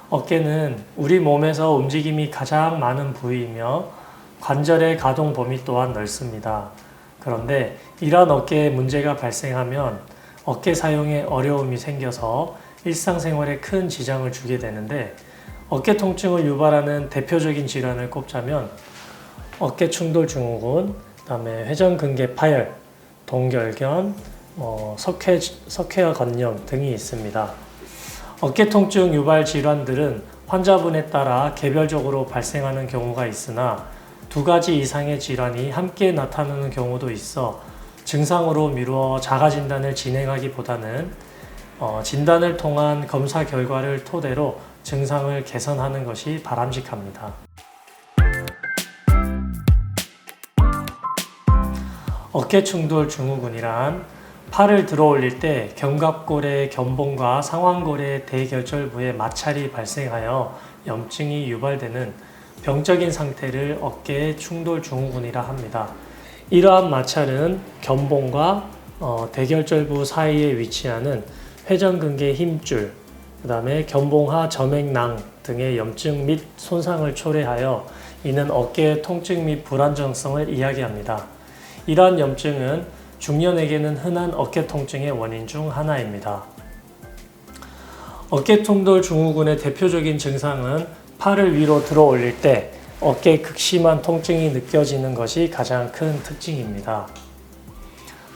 어깨는 우리 몸에서 움직임이 가장 많은 부위이며 관절의 가동 범위 또한 넓습니다. 그런데 이러한 어깨에 문제가 발생하면 어깨 사용에 어려움이 생겨서 일상생활에 큰 지장을 주게 되는데, 어깨 통증을 유발하는 대표적인 질환을 꼽자면 어깨 충돌 증후군, 그다음에 회전근개 파열, 동결견, 석회화 건염 등이 있습니다. 어깨 통증 유발 질환들은 환자분에 따라 개별적으로 발생하는 경우가 있으나 두 가지 이상의 질환이 함께 나타나는 경우도 있어 증상으로 미루어 자가 진단을 진행하기보다는 진단을 통한 검사 결과를 토대로 증상을 개선하는 것이 바람직합니다. 어깨 충돌 증후군이란 팔을 들어 올릴 때 견갑골의 견봉과 상완골의 대결절부에 마찰이 발생하여 염증이 유발되는 병적인 상태를 어깨 충돌 증후군이라 합니다. 이러한 마찰은 견봉과 대결절부 사이에 위치하는 회전근개 힘줄, 그 다음에 견봉하 점액낭 등의 염증 및 손상을 초래하여 이는 어깨의 통증 및 불안정성을 이야기합니다. 이러한 염증은 중년에게는 흔한 어깨 통증의 원인 중 하나입니다. 어깨 충돌 증후군의 대표적인 증상은 팔을 위로 들어 올릴 때 어깨에 극심한 통증이 느껴지는 것이 가장 큰 특징입니다.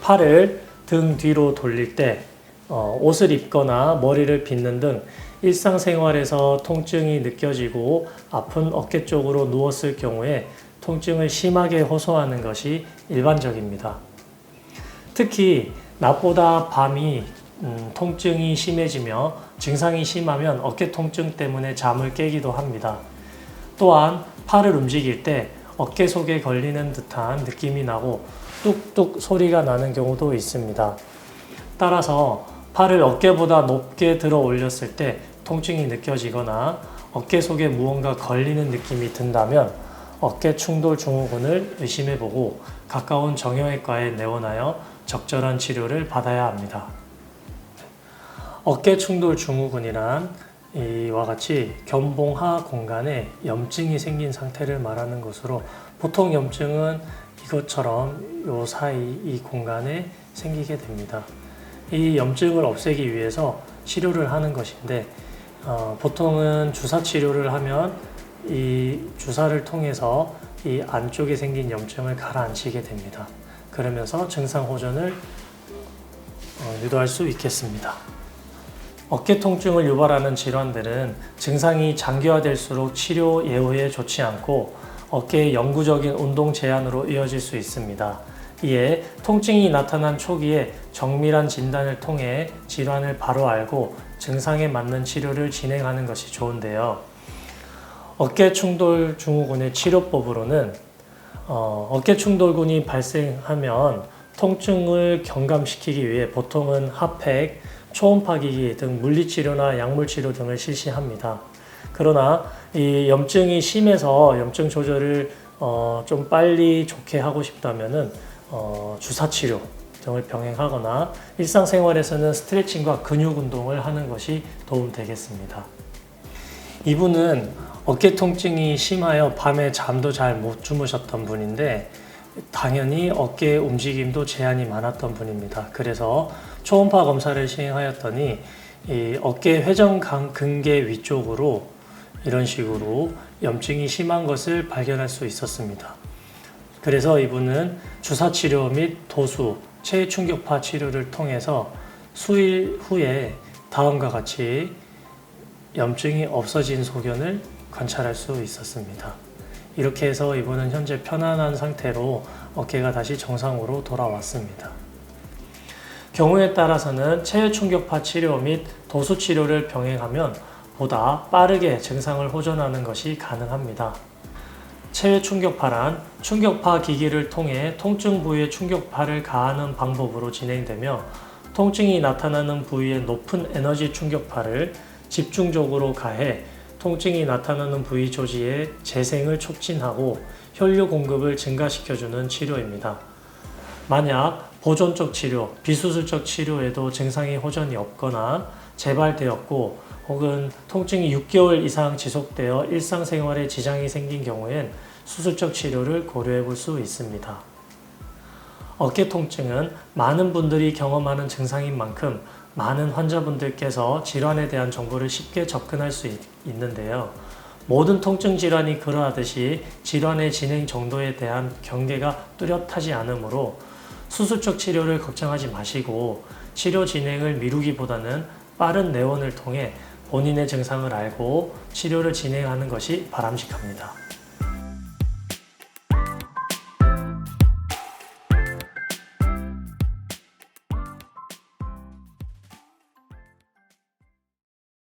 팔을 등 뒤로 돌릴 때 옷을 입거나 머리를 빗는 등 일상생활에서 통증이 느껴지고 아픈 어깨 쪽으로 누웠을 경우에 통증을 심하게 호소하는 것이 일반적입니다. 특히 낮보다 밤이 통증이 심해지며 증상이 심하면 어깨 통증 때문에 잠을 깨기도 합니다. 또한 팔을 움직일 때 어깨 속에 걸리는 듯한 느낌이 나고 뚝뚝 소리가 나는 경우도 있습니다. 따라서 팔을 어깨보다 높게 들어 올렸을 때 통증이 느껴지거나 어깨 속에 무언가 걸리는 느낌이 든다면 어깨 충돌 증후군을 의심해보고 가까운 정형외과에 내원하여 적절한 치료를 받아야 합니다. 어깨 충돌 증후군이란 이와 같이 견봉하 공간에 염증이 생긴 상태를 말하는 것으로, 보통 염증은 이것처럼 요 사이 이 공간에 생기게 됩니다. 이 염증을 없애기 위해서 치료를 하는 것인데 보통은 주사 치료를 하면 이 주사를 통해서 이 안쪽에 생긴 염증을 가라앉히게 됩니다. 그러면서 증상 호전을 유도할 수 있겠습니다. 어깨 통증을 유발하는 질환들은 증상이 장기화될수록 치료 예후에 좋지 않고 어깨의 영구적인 운동 제한으로 이어질 수 있습니다. 이에 통증이 나타난 초기에 정밀한 진단을 통해 질환을 바로 알고 증상에 맞는 치료를 진행하는 것이 좋은데요. 어깨 충돌 증후군의 치료법으로는 어깨 충돌군이 발생하면 통증을 경감시키기 위해 보통은 핫팩, 초음파기기 등 물리치료나 약물치료 등을 실시합니다. 그러나 이 염증이 심해서 염증 조절을 좀 빨리 좋게 하고 싶다면은 주사치료 등을 병행하거나 일상생활에서는 스트레칭과 근육 운동을 하는 것이 도움되겠습니다. 이분은 어깨 통증이 심하여 밤에 잠도 잘 못 주무셨던 분인데 당연히 어깨 움직임도 제한이 많았던 분입니다. 그래서 초음파 검사를 시행하였더니 이 어깨 회전근개 위쪽으로 이런 식으로 염증이 심한 것을 발견할 수 있었습니다. 그래서 이분은 주사치료 및 도수, 체충격파 치료를 통해서 수일 후에 다음과 같이 염증이 없어진 소견을 관찰할 수 있었습니다. 이렇게 해서 이분은 현재 편안한 상태로 어깨가 다시 정상으로 돌아왔습니다. 경우에 따라서는 체외 충격파 치료 및 도수 치료를 병행하면 보다 빠르게 증상을 호전하는 것이 가능합니다. 체외 충격파란 충격파 기기를 통해 통증 부위에 충격파를 가하는 방법으로 진행되며 통증이 나타나는 부위에 높은 에너지 충격파를 집중적으로 가해 통증이 나타나는 부위 조직의 재생을 촉진하고 혈류 공급을 증가시켜주는 치료입니다. 만약 보존적 치료, 비수술적 치료에도 증상이 호전이 없거나 재발되었고 혹은 통증이 6개월 이상 지속되어 일상생활에 지장이 생긴 경우엔 수술적 치료를 고려해 볼 수 있습니다. 어깨 통증은 많은 분들이 경험하는 증상인 만큼 많은 환자분들께서 질환에 대한 정보를 쉽게 접근할 수 있는데요. 모든 통증 질환이 그러하듯이 질환의 진행 정도에 대한 경계가 뚜렷하지 않으므로 수술적 치료를 걱정하지 마시고 치료 진행을 미루기보다는 빠른 내원을 통해 본인의 증상을 알고 치료를 진행하는 것이 바람직합니다.